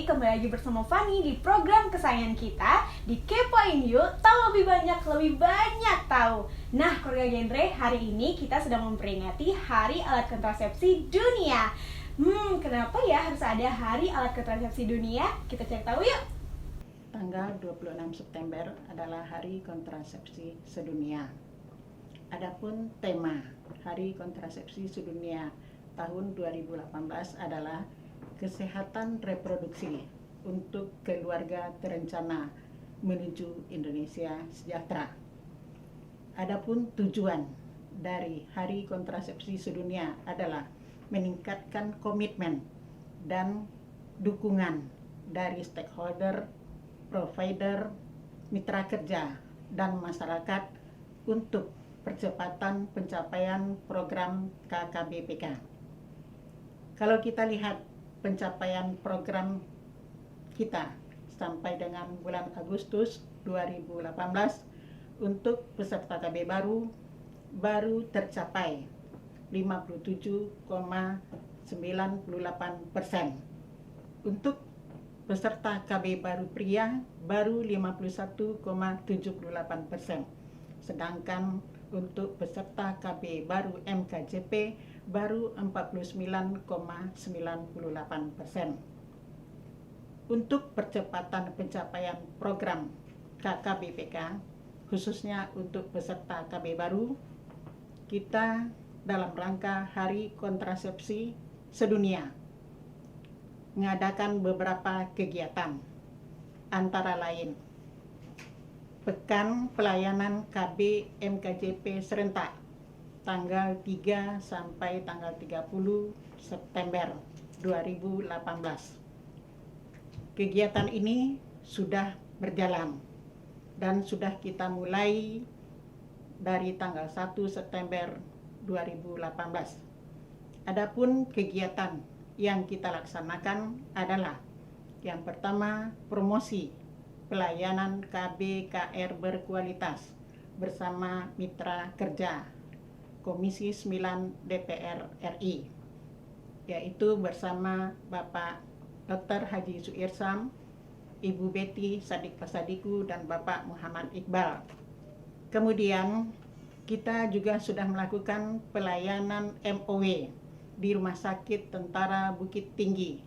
Kembali lagi bersama Fani di program kesayangan kita di Kepoin Yuk, tahu lebih banyak tahu. Nah, keluarga genre, hari ini kita sedang memperingati Hari Alat Kontrasepsi Dunia. Kenapa ya harus ada Hari Alat Kontrasepsi Dunia? Kita cari tahu yuk. Tanggal 26 September adalah Hari Kontrasepsi Sedunia. Adapun tema Hari Kontrasepsi Sedunia tahun 2018 adalah kesehatan reproduksi untuk keluarga terencana menuju Indonesia sejahtera. Adapun tujuan dari Hari Kontrasepsi Sedunia adalah meningkatkan komitmen dan dukungan dari stakeholder, provider, mitra kerja, dan masyarakat untuk percepatan pencapaian program KKBPK. Kalau kita lihat pencapaian program kita sampai dengan bulan Agustus 2018 untuk peserta KB baru tercapai 57,98%. Untuk peserta KB baru pria baru 51,78%. Sedangkan untuk peserta KB baru MKJP baru 49,98%. Untuk percepatan pencapaian program KKBPK, khususnya untuk peserta KB baru, kita dalam rangka Hari Kontrasepsi Sedunia mengadakan beberapa kegiatan, antara lain Pekan Pelayanan KB MKJP Serentak tanggal 3 sampai tanggal 30 September 2018. Kegiatan ini sudah berjalan dan sudah kita mulai dari tanggal 1 September 2018. Adapun kegiatan yang kita laksanakan adalah yang pertama, promosi pelayanan KB KR berkualitas bersama mitra kerja Komisi 9 DPR RI, yaitu bersama Bapak Dr. Haji Suirsam, Ibu Betty Sadik Pasadiku, dan Bapak Muhammad Iqbal. Kemudian kita juga sudah melakukan pelayanan MOW di Rumah Sakit Tentara Bukit Tinggi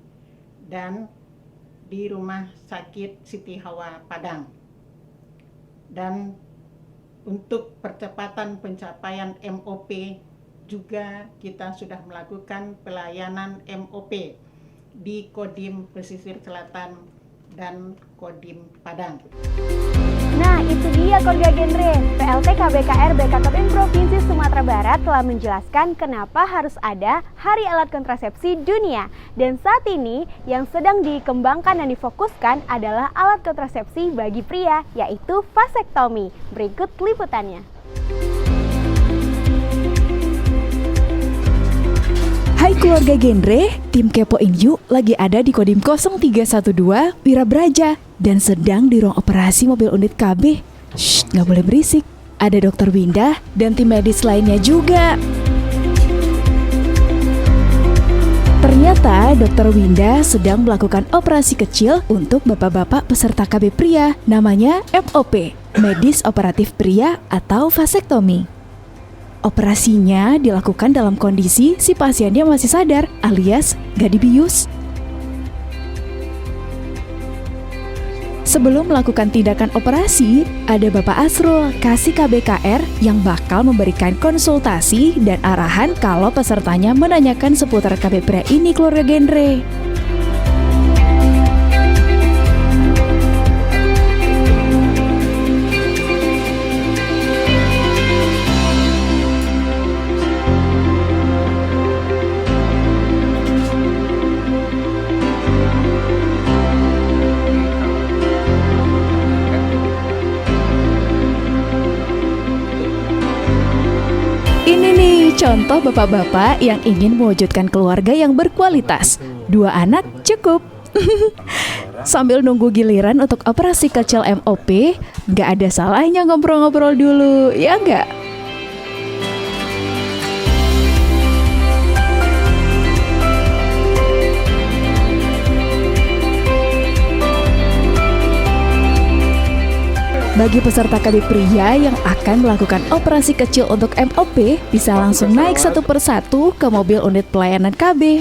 dan di Rumah Sakit Siti Hawa Padang. Dan untuk percepatan pencapaian MOP juga kita sudah melakukan pelayanan MOP di Kodim Pesisir Selatan dan Kodim Padang. Nah, itu dia keluarga genre. PLT KBKR BKKBN Provinsi Sumatera Barat telah menjelaskan kenapa harus ada Hari Alat Kontrasepsi Dunia. Dan saat ini yang sedang dikembangkan dan difokuskan adalah alat kontrasepsi bagi pria, yaitu vasektomi. Berikut liputannya. Hai keluarga genre, tim Kepoin Yuk lagi ada di Kodim 0312 Wirabraja dan sedang di ruang operasi mobil unit KB. Shh, gak boleh berisik. Ada Dokter Winda dan tim medis lainnya juga. Ternyata Dokter Winda sedang melakukan operasi kecil untuk bapak-bapak peserta KB pria, namanya MOP, Medis Operatif Pria atau Vasektomi. Operasinya dilakukan dalam kondisi si pasiennya masih sadar alias gak dibius. Sebelum melakukan tindakan operasi, ada Bapak Asrul, Kasih KBKR yang bakal memberikan konsultasi dan arahan kalau pesertanya menanyakan seputar KB pria ini keluarga genre. contoh bapak-bapak yang ingin mewujudkan keluarga yang berkualitas. 2 anak cukup. Sambil nunggu giliran untuk operasi kecil MOP, nggak ada salahnya ngobrol-ngobrol dulu, ya nggak? Bagi peserta KB pria yang akan melakukan operasi kecil untuk MOP, bisa langsung naik satu persatu ke mobil unit pelayanan KB.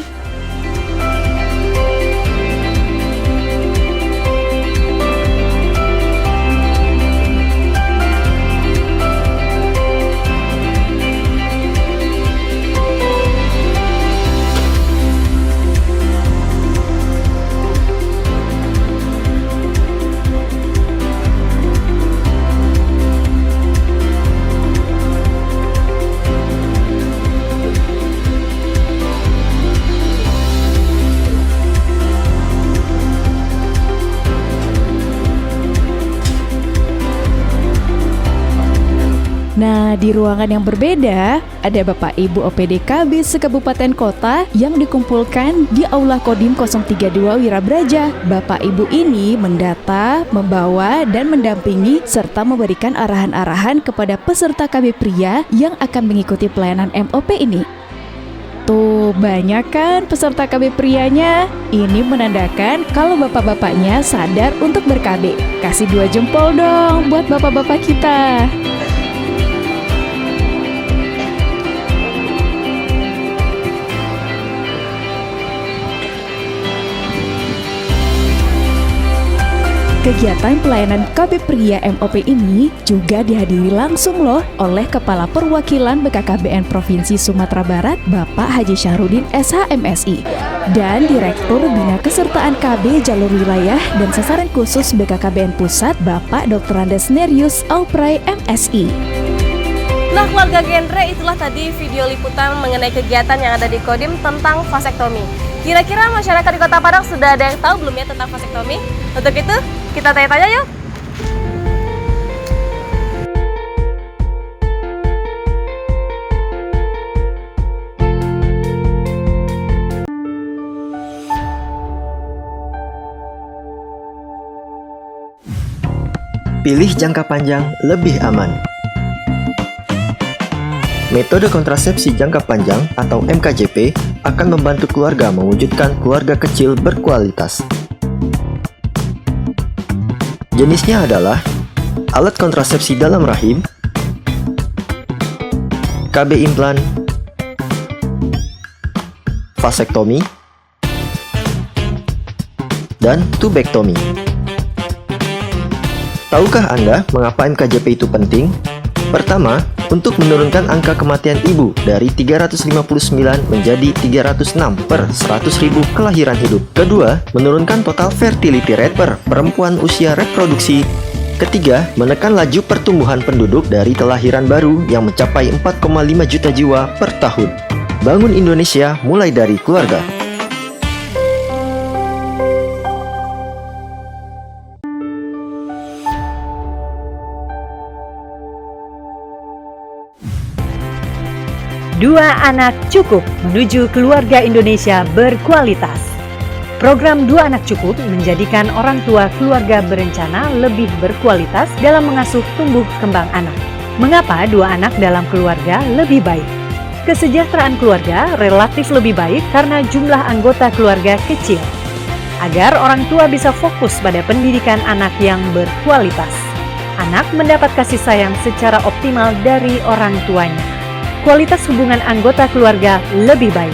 Nah, di ruangan yang berbeda, ada Bapak Ibu OPD KB sekabupaten kota yang dikumpulkan di Aula Kodim 032 Wirabraja. Bapak Ibu ini mendata, membawa, dan mendampingi serta memberikan arahan-arahan kepada peserta KB pria yang akan mengikuti pelayanan MOP ini. Tuh, banyak kan peserta KB prianya? Ini menandakan kalau bapak-bapaknya sadar untuk ber-KB. Kasih 2 jempol dong buat bapak-bapak kita. Kegiatan pelayanan KB Pria MOP ini juga dihadiri langsung loh oleh Kepala Perwakilan BKKBN Provinsi Sumatera Barat, Bapak Haji Syahrudin SHMSI, dan Direktur Bina Kesertaan KB Jalur Wilayah dan Sasaran Khusus BKKBN Pusat, Bapak Dr. Andes Nerius Aupray MSI. Nah, keluarga genre, itulah tadi video liputan mengenai kegiatan yang ada di Kodim tentang vasektomi. Kira-kira masyarakat di Kota Padang sudah ada yang tahu belum ya tentang vasektomi? Untuk itu, kita tanya-tanya yuk. Pilih jangka panjang lebih aman. Metode kontrasepsi jangka panjang atau MKJP akan membantu keluarga mewujudkan keluarga kecil berkualitas. Jenisnya adalah alat kontrasepsi dalam rahim, KB implan, vasektomi, dan tubektomi. Tahukah Anda mengapa MKJP itu penting? Pertama, untuk menurunkan angka kematian ibu dari 359 menjadi 306 per 100.000 kelahiran hidup. Kedua, menurunkan total fertility rate per perempuan usia reproduksi. Ketiga, menekan laju pertumbuhan penduduk dari kelahiran baru yang mencapai 4,5 juta jiwa per tahun. Bangun Indonesia mulai dari keluarga. Dua anak cukup menuju keluarga Indonesia berkualitas. Program Dua Anak Cukup menjadikan orang tua keluarga berencana lebih berkualitas dalam mengasuh tumbuh kembang anak. Mengapa dua anak dalam keluarga lebih baik? Kesejahteraan keluarga relatif lebih baik karena jumlah anggota keluarga kecil. Agar orang tua bisa fokus pada pendidikan anak yang berkualitas. Anak mendapat kasih sayang secara optimal dari orang tuanya. Kualitas hubungan anggota keluarga lebih baik.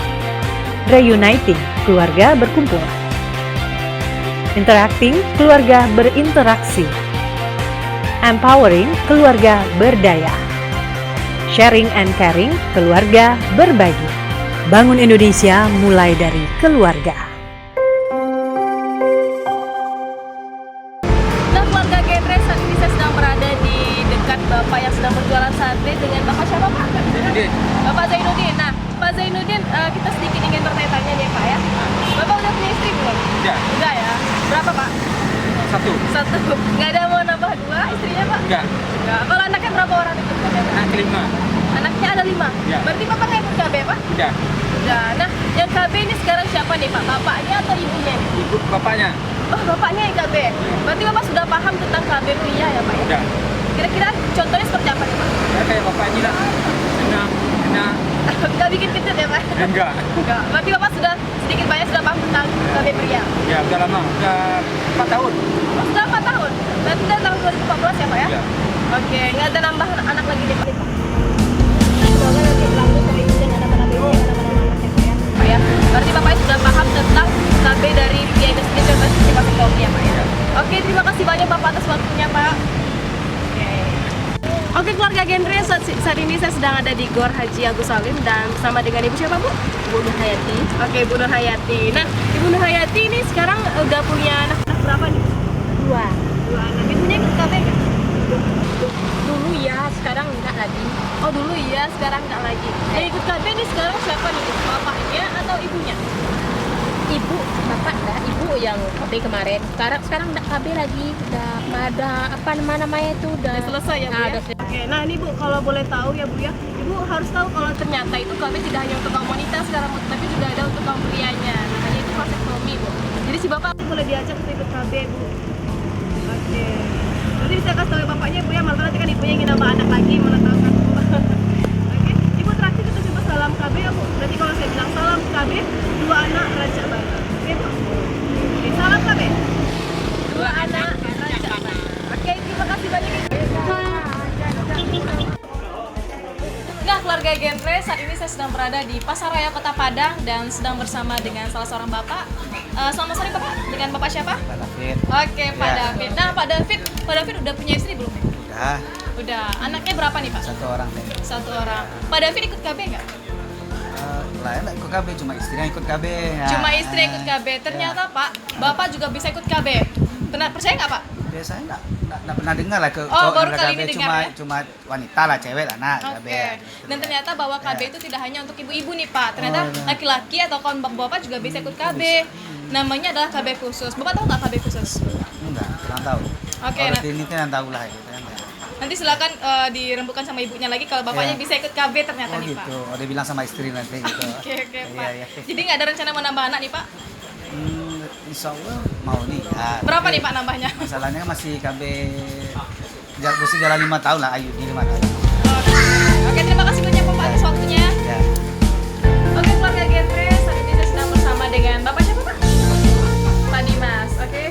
Reuniting, keluarga berkumpul. Interacting, keluarga berinteraksi. Empowering, keluarga berdaya. Sharing and caring, keluarga berbagi. Bangun Indonesia mulai dari keluarga. Nah, keluarga genre, saat ini saya sedang berada di dekat Bapak yang sedang berjualan sate dengan Bapak siapa, Pak? Bapak Zainuddin. Nah, Pak Zainuddin, kita sedikit ingin bertanya-tanya nih, Pak ya. Bapak udah punya istri belum? Udah ya. Berapa, Pak? Satu. Nggak ada mau nambah 2 istrinya, Pak? Enggak. Kalau anaknya berapa orang itu? Pak? Anak kelima. Anaknya ada 5? Ya. Berarti Bapak nggak ikut KB, Pak? Udah. Udah. Nah, yang KB ini sekarang siapa nih, Pak? Bapaknya atau ibunya nih? Ibu bapaknya. Oh, bapaknya yang KB. Berarti Bapak sudah paham tentang KB pria ya, Pak? Ya? Udah. Kira-kira contohnya seperti apa nih, Pak? Ya kayak bapaknya lah. Senang. Nggak bikin kecil ya, Pak? Enggak. Enggak. Berarti Bapak sudah sedikit banyak sudah paham tentang KB pria? Ya udah lama. Udah 4 tahun. Oh, sudah 4 tahun? Berarti dari tahun 2014 ya, Pak ya? Ya. Oke, nggak ada nambah anak lagi nih, Pak? Semoga nanti berlalu dari ibu dan anak-anak ibu dan anak-anak anaknya, Pak ya? Berarti Bapak sudah paham tentang KB dari pria itu sendiri dan pasti masuk ya, Pak ya? Oke, terima kasih banyak Bapak atas waktunya, Pak. Oke keluarga genre, saat ini saya sedang ada di Gor Haji Agus Salim dan bersama dengan Ibu siapa, Bu? Bu Nur Hayati. Oke, Bu Nur Hayati. Nah, Ibu Nur Hayati ini sekarang udah punya anak berapa nih? 2 anak. Ibunya ikut KB nggak? Dulu ya, sekarang enggak lagi. Oh dulu iya, sekarang enggak lagi. Yang ikut KB ini sekarang siapa nih? Bapaknya atau ibunya? Ibu, bapak enggak, ibu yang KB kemarin. Sekarang enggak KB lagi, udah ada apa namanya itu udah Selesai ya, Bu ya? udah Oke, nah ini Bu, kalau boleh tahu ya Bu ya, Ibu harus tahu kalau ternyata itu KB tidak hanya untuk kaum wanita sekarang, tapi juga ada untuk kaum prianya. Namanya itu vasektomi, Bu. Jadi si Bapak boleh diajak untuk ikut KB, Bu. Oke. Nanti bisa kasih tahu ya Bapaknya, Bu ya, malah nanti kan Ibunya ingin nambah anak lagi, mana tahu kan. Oke, Ibu terakhir kita coba salam KB ya Bu. Berarti kalau saya bilang salam KB, 2 anak raja bata. Oke Bu. Oke, salam KB. 2 anak raja bata. Oke, terima kasih banyak Ibu. Nah, keluarga genre, saat ini saya sedang berada di Pasaraya Kota Padang dan sedang bersama dengan salah seorang bapak. Selamat sore Bapak, dengan Bapak siapa? Pak David. Oke, Pak Ya. David. Nah, Pak David udah punya istri belum? Udah. Udah. Anaknya berapa nih Pak? 1 orang deh. 1 orang. Pak David ikut KB nggak? Lain ikut KB, cuma istrinya ikut KB. Ya. Cuma istri ikut KB. Ternyata Pak, Bapak juga bisa ikut KB. Percaya nggak Pak? Biasanya nggak pernah dengar lah ke Oh, cowok baru yang kali KB, ini dengar ya? cuma wanita lah, cewek lah, nah KB. Oke. Dan ternyata bahwa KB itu tidak hanya untuk ibu-ibu nih Pak. Ternyata laki-laki atau kaum bapak juga bisa ikut KB. Namanya adalah KB khusus. Bapak tahu nggak KB khusus? Enggak, kurang tahu. Oke, Kalau nah. ini kan yang tahu lah gitu kan. Nanti silakan dirembukan sama ibunya lagi kalau bapaknya Ya. bisa ikut KB ternyata Oh nih Pak. gitu, oh dia bilang sama istri nanti gitu. Oke Pak. Iya. Jadi nggak ada rencana mau nambah anak nih Pak? Insya Allah mau nih ya. Berapa Tapi nih Pak nambahnya? Masalahnya kan masih KB mesti jalan 5 tahun lah, ayu di 5 tahun. Oke, terima kasih banyak Bapak atas waktunya. Ya. Oke, keluarga genre, saat ini saya sedang bersama dengan Bapak siapa Pak? Pak Dimas. Oke,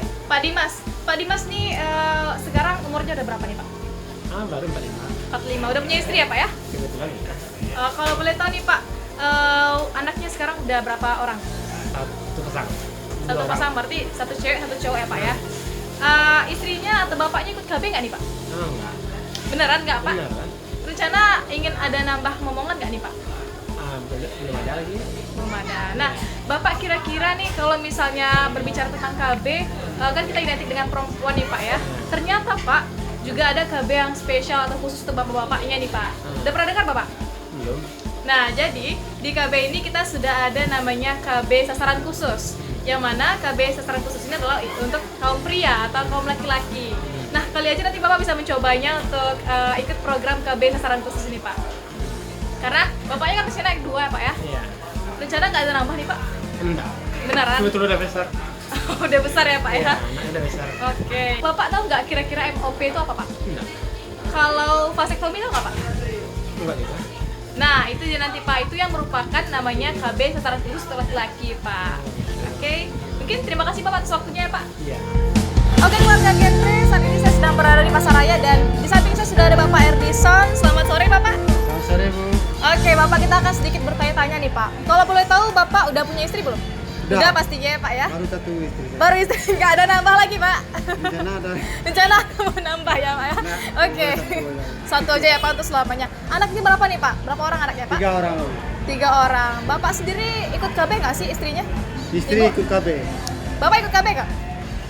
Pak Dimas nih sekarang umurnya udah berapa nih Pak? Baru 45. 45. Udah punya istri ya Pak ya? Kebetulan ya. Kalau boleh tahu nih Pak, anaknya sekarang udah berapa orang? 1 pasang. 1 pasang, berarti 1 cewek 1 cowok ya Pak ya? Istrinya atau bapaknya ikut KB nggak nih Pak? Enggak. Beneran nggak Pak? Benar kan? Rencana ingin ada nambah momongan nggak nih Pak? Belum ada lagi. Belum ada. Nah, Bapak kira-kira nih kalau misalnya berbicara tentang KB, kan kita identik dengan perempuan nih Pak ya. Ternyata Pak, juga ada KB yang spesial atau khusus untuk bapak-bapaknya nih Pak. Udah pernah dengar Bapak? Belum. Nah, jadi di KB ini kita sudah ada namanya KB sasaran khusus. Yang mana KB sasaran khusus ini adalah untuk kaum pria atau kaum laki-laki. Nah, kali aja nanti Bapak bisa mencobanya untuk ikut program KB sasaran khusus ini Pak. Karena Bapaknya kan kesini naik 2 ya Pak ya? Iya. Rencana nggak ada nambah nih Pak? Enggak. Beneran? Kebetulan udah besar. Udah besar ya Pak ya? Anaknya udah besar. Oke. Bapak tahu nggak kira-kira MOP itu apa Pak? Enggak. Kalau vasektomi tahu nggak Pak? Enggak juga. Nah, itu dia nanti Pak, itu yang merupakan namanya KB sasaran khusus untuk laki-laki Pak. Oke, mungkin terima kasih Bapak atas waktunya ya Pak. Iya. Oke keluarga genre, saat ini saya sedang berada di Pasaraya dan di samping saya sudah ada Bapak Erdison. Selamat sore Bapak. Selamat sore Bu. Oke Bapak, kita akan sedikit bertanya-tanya nih Pak. Kalau boleh tahu Bapak udah punya istri belum? Udah pastinya ya Pak ya? Baru 1 istri. Baru istri, nggak ada nambah lagi Pak? Rencana ada. Rencana mau nambah ya Pak ya? Oke, 1 aja ya Pak untuk selamanya. Anaknya berapa nih Pak? Berapa orang anaknya Pak? 3 orang. 3 orang. Bapak sendiri ikut KB nggak sih istrinya? Istri Ibu. ikut KB. Bapak ikut KB nggak?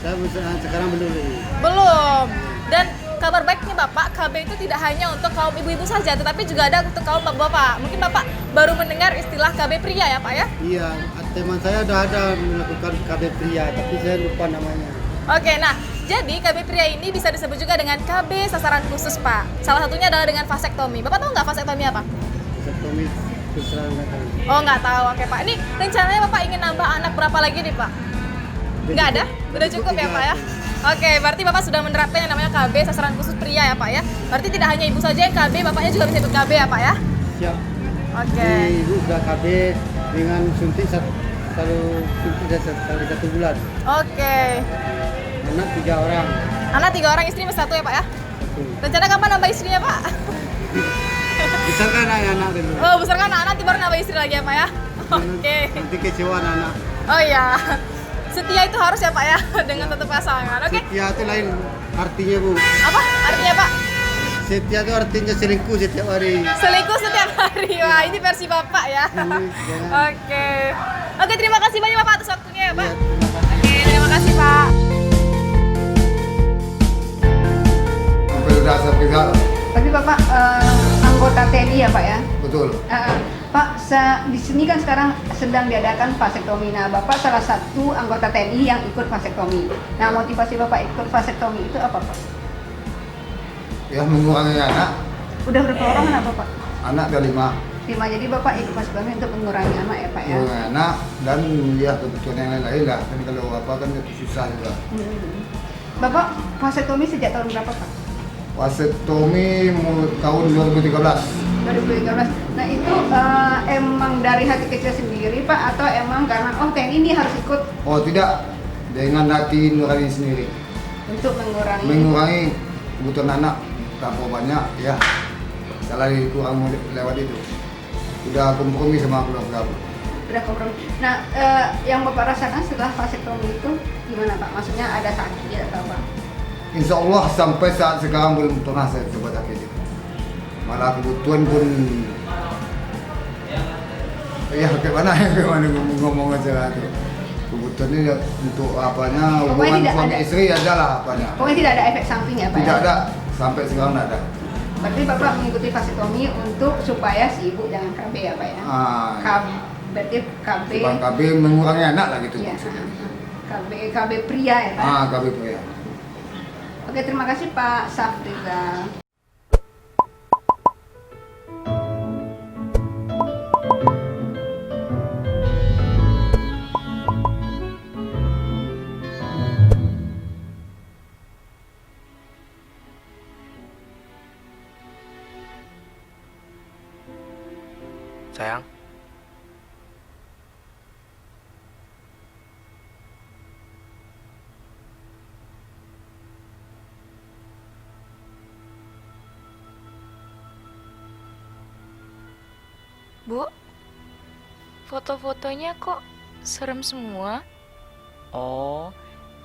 Saya sekarang belum. Belum. Dan kabar baiknya Bapak, KB itu tidak hanya untuk kaum ibu-ibu saja, tetapi juga ada untuk kaum bapak-bapak. Mungkin Bapak baru mendengar istilah KB pria ya Pak ya? Iya, teman saya udah ada melakukan KB pria, tapi saya lupa namanya. Oke, nah jadi KB pria ini bisa disebut juga dengan KB sasaran khusus, Pak. Salah satunya adalah dengan vasektomi. Bapak tahu nggak vasektomi apa? Sektomi keserangan nggak tahu. Oh, nggak tahu. Oke, Pak. Ini rencananya Bapak ingin nambah anak berapa lagi nih, Pak? Nggak ada? Udah cukup ya, Pak ya? Oke, berarti Bapak sudah menerapkan yang namanya KB sasaran khusus pria ya, Pak ya? Berarti tidak hanya ibu saja yang KB, Bapaknya juga bisa ikut KB ya, Pak ya? Siap. Oke. Ibu udah KB dengan suntik satu kali 1 bulan. Oke. Anak 3 orang. Anak 3 orang, istri masih 1 ya, Pak ya? Satu. Rencana kapan nambah istrinya, Pak? Besarkan anak dulu. Oh, besarkan anak, nanti baru nambah istri lagi ya, Pak ya? Oke. Nanti kecewa anak. Oh iya. Setia itu harus ya, Pak ya? Dengan satu pasangan. Oke. Setia itu lain artinya, Bu. Apa artinya, Pak? Setia itu artinya selingkuh setiap hari. Selingkuh setiap hari. Wah, ini versi Bapak ya. Jangan. Oke. Oke, terima kasih banyak Bapak atas waktunya ya, Pak. Iya, terima kasih. Oke, terima kasih, Pak. Tapi Bapak anggota TNI ya Pak ya? Betul. Pak, di sini kan sekarang sedang diadakan vasektomi. Nah, Bapak salah satu anggota TNI yang ikut vasektomi. Nah, motivasi Bapak ikut vasektomi itu apa Pak? Ya, mengurangi anak. Udah berapa orang anak Bapak? Anak ada 5. 5, jadi Bapak ikut vasektomi untuk mengurangi anak ya Pak ya? Mengurangi anak dan ya kebutuhan yang lain-lain lah. Kan kalau apa kan itu susah juga. Bapak vasektomi sejak tahun berapa Pak? Vasektomi tahun 2013. 2013. Nah itu emang dari hati kecil sendiri Pak atau emang karena TNI ini harus ikut Oh tidak, dengan hati nurani sendiri. untuk Mengurangi kebutuhan anak berapa banyak ya. Salah kurang lewat itu. Udah kompromi sama keluarga. udah kompromi. Nah yang Bapak rasakan setelah vasektomi itu gimana Pak? Maksudnya ada sakit ya atau apa? Insya Allah sampai saat sekarang belum pernah saya coba sakit itu. Malah kebutuhan pun ya bagaimana ngomong aja lah itu. Kebutuhan ini untuk apanya hubungan suami istri adalah apanya. Pokoknya tidak ada efek samping ya Pak? Tidak ya? ada, sampai sekarang tidak ada. Berarti Bapak mengikuti vasektomi untuk supaya si ibu jangan KB ya Pak ya? Berarti KB. Bukan KB mengurangi anak lah gitu Ya, maksudnya. KB pria ya Pak? KB pria. Oke, terima kasih Pak Safriza. Sayang, Bu, foto-fotonya kok serem semua? Oh,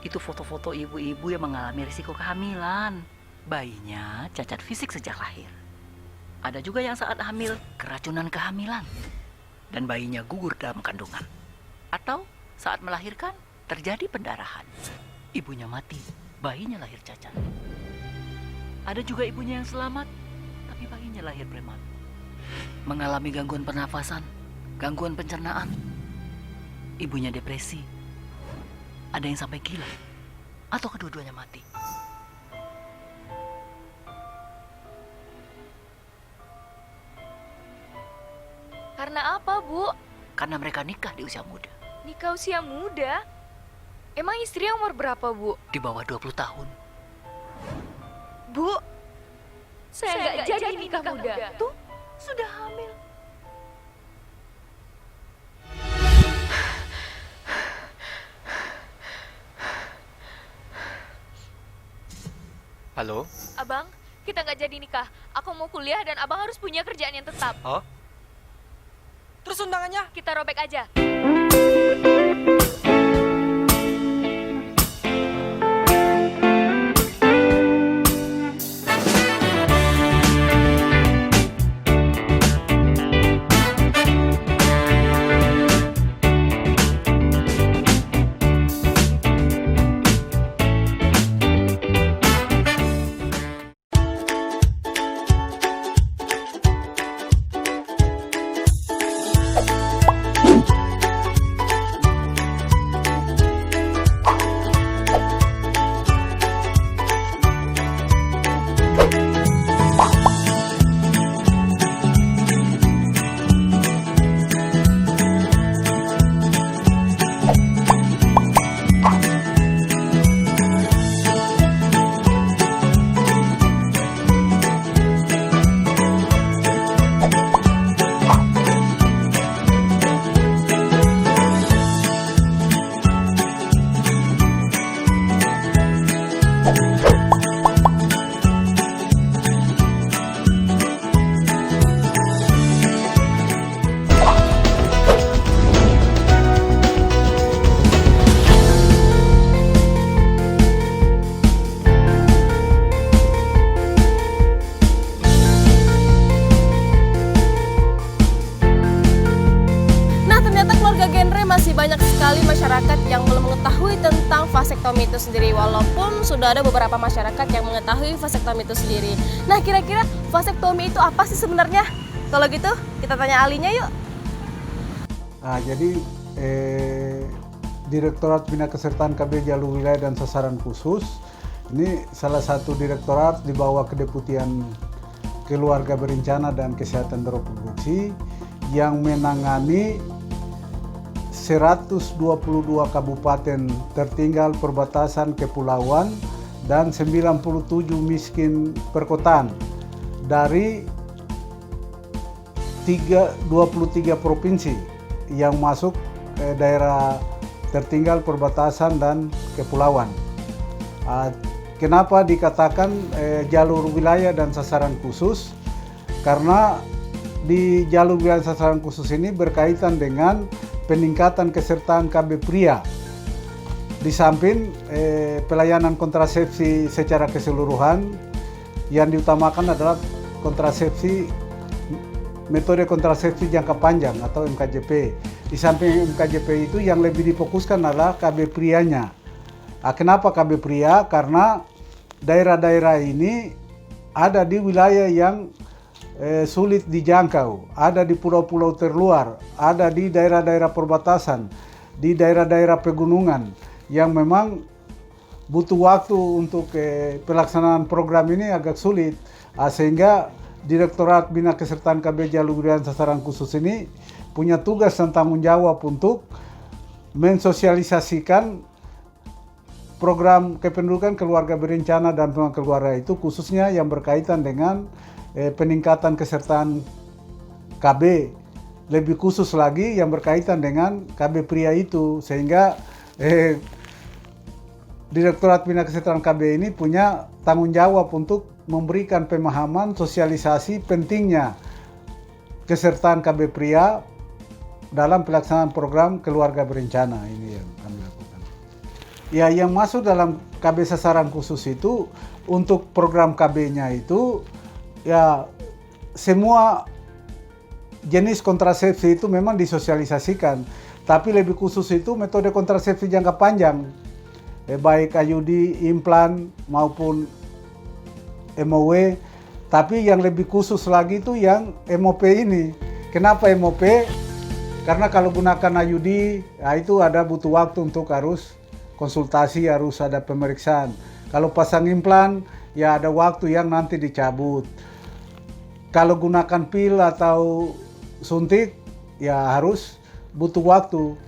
itu foto-foto ibu-ibu yang mengalami risiko kehamilan. Bayinya cacat fisik sejak lahir. Ada juga yang saat hamil keracunan kehamilan. Dan bayinya gugur dalam kandungan. Atau saat melahirkan terjadi pendarahan. Ibunya mati, bayinya lahir cacat. Ada juga ibunya yang selamat, tapi bayinya lahir prematur. Mengalami gangguan pernafasan, gangguan pencernaan. Ibunya depresi. Ada yang sampai gila. Atau kedua-duanya mati. Karena apa, Bu? Karena mereka nikah di usia muda. Nikah usia muda? Emang istri umur berapa, Bu? Di bawah 20 tahun. Bu, saya nggak jadi nikah muda. Tuh, sudah hamil. halo? Abang, kita nggak jadi nikah. Aku mau kuliah dan abang harus punya kerjaan yang tetap. Oh? Terus undangannya? Kita robek aja. itu sendiri, walaupun sudah ada beberapa masyarakat yang mengetahui vasektomi itu sendiri. Nah, kira-kira vasektomi itu apa sih sebenarnya? Kalau gitu, kita tanya ahlinya yuk. Nah, jadi Direktorat Bina Kesertaan KB Jalur Wilayah dan Sasaran Khusus ini salah satu direktorat di bawah Kedeputian Keluarga Berencana dan Kesehatan Reproduksi yang menangani 122 kabupaten tertinggal perbatasan kepulauan dan 97 miskin perkotaan dari 23 provinsi yang masuk daerah tertinggal perbatasan dan kepulauan. Kenapa dikatakan jalur wilayah dan sasaran khusus? Karena di jalur wilayah dan sasaran khusus ini berkaitan dengan peningkatan kesertaan KB pria. Di samping pelayanan kontrasepsi secara keseluruhan, yang diutamakan adalah metode kontrasepsi jangka panjang atau MKJP. Di samping MKJP itu yang lebih difokuskan adalah KB prianya. Kenapa KB pria? Karena daerah-daerah ini ada di wilayah yang sulit dijangkau, ada di pulau-pulau terluar, ada di daerah-daerah perbatasan, di daerah-daerah pegunungan yang memang butuh waktu untuk pelaksanaan program ini agak sulit. Sehingga Direktorat Bina Kesertaan KB Jalur Wilayah dan Sasaran Khusus ini punya tugas dan tanggung jawab untuk mensosialisasikan program kependudukan keluarga berencana dan pengembangan keluarga itu, khususnya yang berkaitan dengan peningkatan kesertaan KB, lebih khusus lagi yang berkaitan dengan KB pria itu, sehingga Direktorat Bina Kesertaan KB ini punya tanggung jawab untuk memberikan pemahaman sosialisasi pentingnya kesertaan KB pria dalam pelaksanaan program keluarga berencana ini yang kami lakukan. Ya, yang masuk dalam KB sasaran khusus itu untuk program KB-nya itu ya semua jenis kontrasepsi itu memang disosialisasikan, tapi lebih khusus itu metode kontrasepsi jangka panjang, baik IUD, implan maupun MOW, tapi yang lebih khusus lagi itu yang MOP ini. Kenapa MOP? Karena kalau gunakan IUD, ya itu ada butuh waktu untuk harus konsultasi, harus ada pemeriksaan. Kalau pasang implan, ya ada waktu yang nanti dicabut. Kalau gunakan pil atau suntik, ya harus butuh waktu.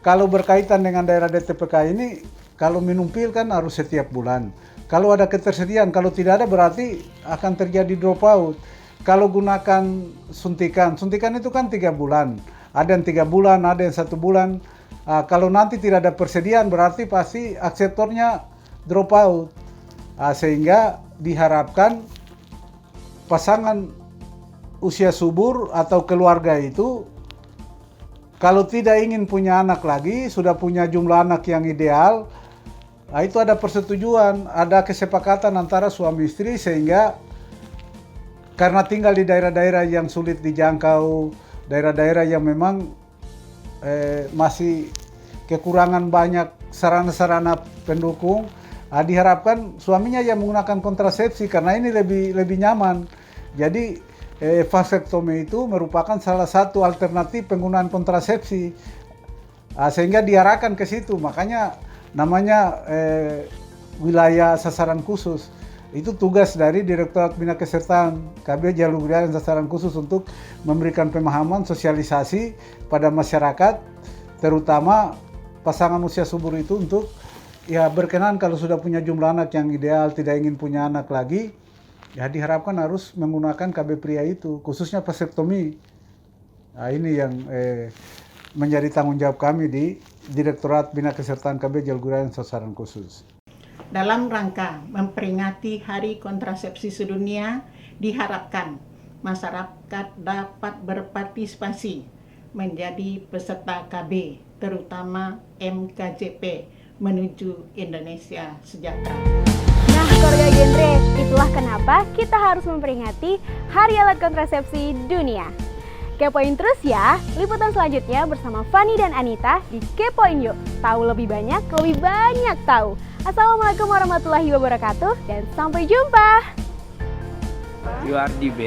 Kalau berkaitan dengan daerah DTPK ini, kalau minum pil kan harus setiap bulan. Kalau ada ketersediaan, kalau tidak ada berarti akan terjadi dropout. Kalau gunakan suntikan itu kan 3 bulan. Ada yang 3 bulan, ada yang 1 bulan. Kalau nanti tidak ada persediaan berarti pasti akseptornya dropout. Sehingga diharapkan pasangan usia subur atau keluarga itu kalau tidak ingin punya anak lagi, sudah punya jumlah anak yang ideal, itu ada persetujuan, ada kesepakatan antara suami istri, sehingga karena tinggal di daerah-daerah yang sulit dijangkau, daerah-daerah yang memang masih kekurangan banyak sarana-sarana pendukung, diharapkan suaminya yang menggunakan kontrasepsi karena ini lebih nyaman. Jadi vasektomi itu merupakan salah satu alternatif penggunaan kontrasepsi, sehingga diarahkan ke situ. Makanya namanya wilayah sasaran khusus. Itu tugas dari Direktorat Bina Kesertaan KB Jalur Wilayah dan Sasaran Khusus untuk memberikan pemahaman sosialisasi pada masyarakat, terutama pasangan usia subur itu untuk ya berkenan kalau sudah punya jumlah anak yang ideal, tidak ingin punya anak lagi, ya diharapkan harus menggunakan KB pria itu, khususnya vasektomi. Nah, ini yang menjadi tanggung jawab kami di Direktorat Bina Kesertaan KB Jalur Wilayah dan Sasaran Khusus. Dalam rangka memperingati Hari Kontrasepsi Sedunia, diharapkan masyarakat dapat berpartisipasi menjadi peserta KB, terutama MKJP, menuju Indonesia sejahtera. Nah, keluarga genre, itulah kenapa kita harus memperingati Hari Alat Kontrasepsi Dunia. Kepoin terus ya, liputan selanjutnya bersama Fani dan Anita di Kepoin Yuk. Tahu lebih banyak tahu. Assalamualaikum warahmatullahi wabarakatuh dan sampai jumpa. Yuardi B.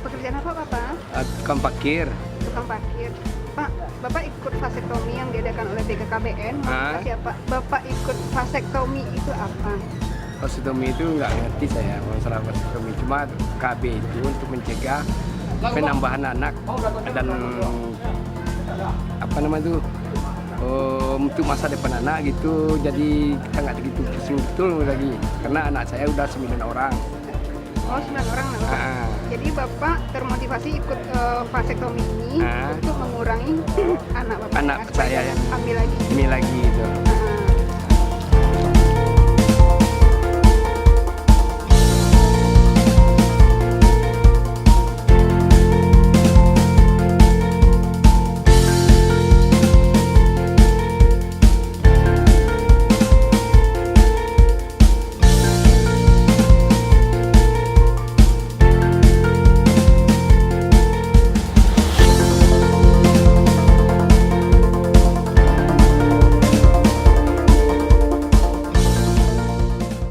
Pekerjaan apa Bapak? Tukang parkir. Tukang parkir. Pak, Bapak ikut vasektomi yang diadakan oleh BKKBN. Siapa? Bapak ikut vasektomi itu apa? Vasektomi itu nggak ngerti saya masalah vasektomi. Cuma KB itu untuk mencegah penambahan anak dan apa namanya itu untuk masa depan anak gitu. Jadi kita nggak begitu pusing betul lagi karena anak saya udah 9 orang. Oh, 9 orang Bapak. Jadi Bapak termotivasi ikut vasektomi ini untuk mengurangi anak Bapak. Anak saya yang hamil lagi. Itu.